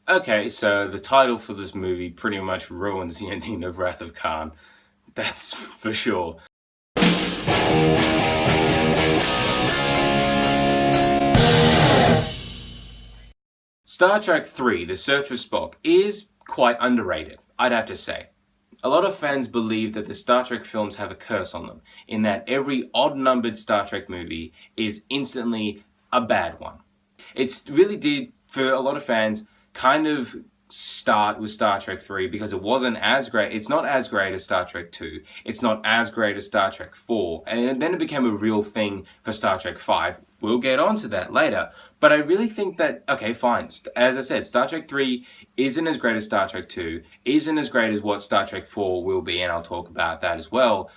Okay, so the title for this movie pretty much ruins the ending of Wrath of Khan. That's for sure. Star Trek 3, The Search for Spock, is quite underrated, I'd have to say. A lot of fans believe that the Star Trek films have a curse on them, in that every odd-numbered Star Trek movie is instantly a bad one. It really did, for a lot of fans, kind of start with Star Trek 3 because it wasn't as great. It's not as great as Star Trek 2. It's not as great as Star Trek 4. And then it became a real thing for Star Trek 5. We'll get onto that later. But I really think that, okay, fine. As I said, Star Trek 3 isn't as great as Star Trek 2, isn't as great as what Star Trek 4 will be, and I'll talk about that as well.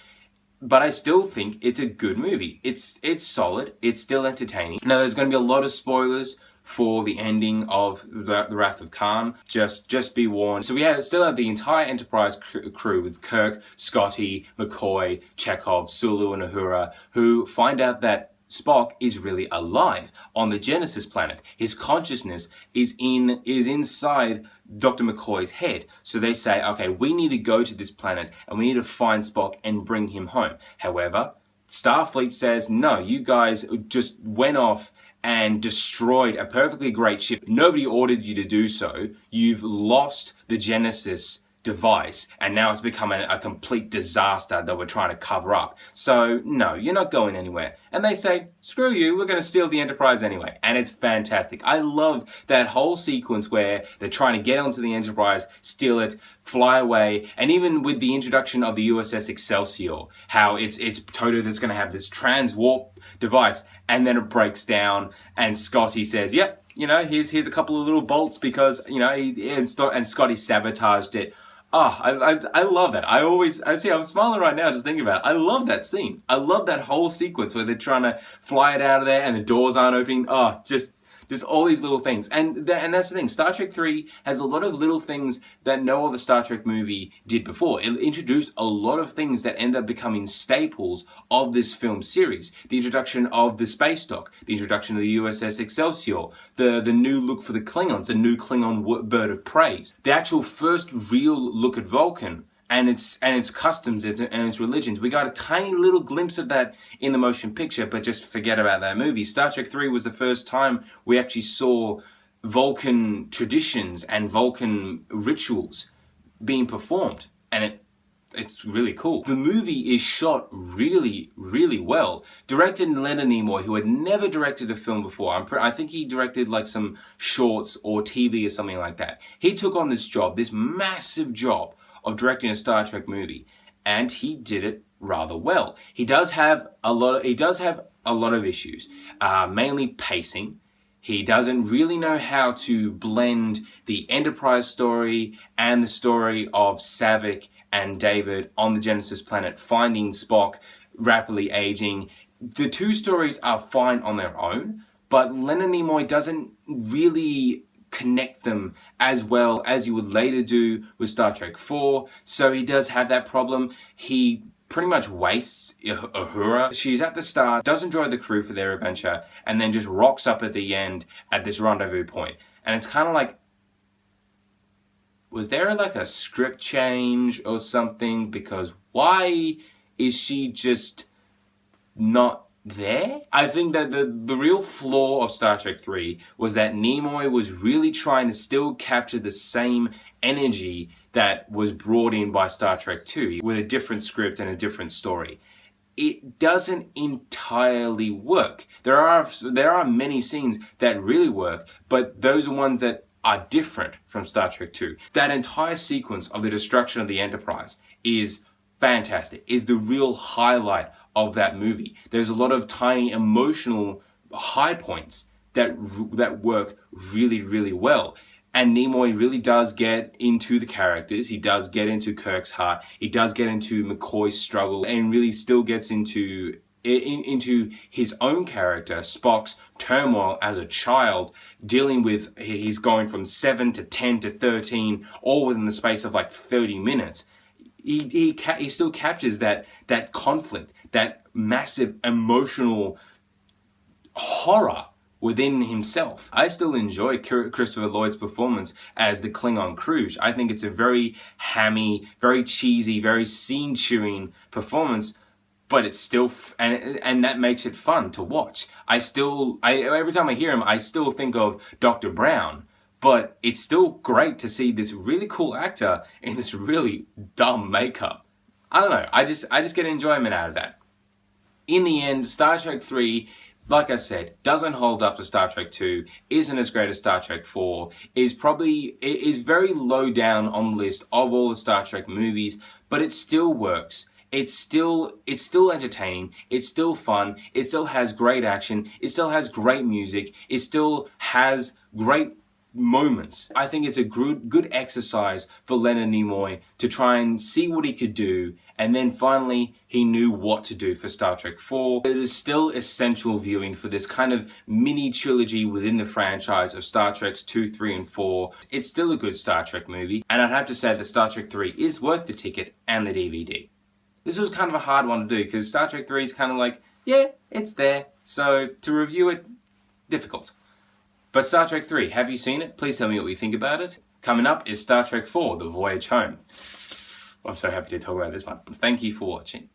But I still think it's a good movie. It's solid. It's still entertaining. Now, there's going to be a lot of spoilers for the ending of the Wrath of Khan. Just be warned. So we still have the entire Enterprise crew with Kirk, Scotty, McCoy, Chekhov, Sulu, and Uhura, who find out that Spock is really alive on the Genesis planet. His consciousness is inside Dr. McCoy's head. So they say, okay, we need to go to this planet and we need to find Spock and bring him home. However, Starfleet says, no, you guys just went off and destroyed a perfectly great ship. Nobody ordered you to do so. You've lost the Genesis device, and now it's become a complete disaster that we're trying to cover up. So, no, you're not going anywhere. And they say, screw you, we're going to steal the Enterprise anyway. And it's fantastic. I love that whole sequence where they're trying to get onto the Enterprise, steal it, fly away, and even with the introduction of the USS Excelsior, how it's Toto that's going to have this trans-warp device, and then it breaks down, and Scotty says, yep, here's a couple of little bolts because, and Scotty sabotaged it. I love that. I'm smiling right now just thinking about it. I love that scene. I love that whole sequence where they're trying to fly it out of there and the doors aren't opening. Just all these little things. And that's the thing. Star Trek 3 has a lot of little things that no other Star Trek movie did before. It introduced a lot of things that end up becoming staples of this film series. The introduction of the space dock, the introduction of the USS Excelsior, the new look for the Klingons, the new Klingon bird of prey, the actual first real look at Vulcan, and its customs and its religions. We got a tiny little glimpse of that in the motion picture, but just forget about that movie. Star Trek 3 was the first time we actually saw Vulcan traditions and Vulcan rituals being performed, and it's really cool. The movie is shot really, really well. Directed Leonard Nimoy, who had never directed a film before. I think he directed like some shorts or TV or something like that. He took on this job, this massive job, of directing a Star Trek movie, and he did it rather well. He does have a lot of issues, mainly pacing. He doesn't really know how to blend the Enterprise story and the story of Saavik and David on the Genesis planet, finding Spock rapidly aging. The two stories are fine on their own, but Leonard Nimoy doesn't really connect them as well as you would later do with Star Trek 4. So he does have that problem. He pretty much wastes Uhura. She's at the start, does enjoy the crew for their adventure, and then just rocks up at the end at this rendezvous point. And it's kind of like, was there like a script change or something? Because why is she just not there? I think that the real flaw of Star Trek 3 was that Nimoy was really trying to still capture the same energy that was brought in by Star Trek 2 with a different script and a different story. It doesn't entirely work. There are many scenes that really work, but those are ones that are different from Star Trek 2. That entire sequence of the destruction of the Enterprise is fantastic, is the real highlight of that movie. There's a lot of tiny emotional high points that work really, really well. And Nimoy really does get into the characters. He does get into Kirk's heart. He does get into McCoy's struggle, and really still gets into his own character, Spock's turmoil as a child, dealing with, he's going from 7 to 10 to 13, all within the space of like 30 minutes. He still captures that conflict, that massive emotional horror within himself. I still enjoy Christopher Lloyd's performance as the Klingon Kruge. I think it's a very hammy, very cheesy, very scene-chewing performance, but it's still, and that makes it fun to watch. Every time I hear him, I still think of Dr. Brown, but it's still great to see this really cool actor in this really dumb makeup. I don't know, I just get enjoyment out of that. In the end, Star Trek 3, like I said, doesn't hold up to Star Trek 2, isn't as great as Star Trek 4, is very low down on the list of all the Star Trek movies, but it still works. It's still entertaining, it's still fun, it still has great action, it still has great music, it still has great moments. I think it's a good exercise for Leonard Nimoy to try and see what he could do, and then finally he knew what to do for Star Trek 4. It is still essential viewing for this kind of mini trilogy within the franchise of Star Treks 2, 3, and 4. It's still a good Star Trek movie, and I'd have to say that Star Trek 3 is worth the ticket and the DVD. This was kind of a hard one to do because Star Trek 3 is kind of like, yeah, it's there, so to review it, difficult. But Star Trek 3, have you seen it? Please tell me what you think about it. Coming up is Star Trek 4, The Voyage Home. I'm so happy to talk about this one. Thank you for watching.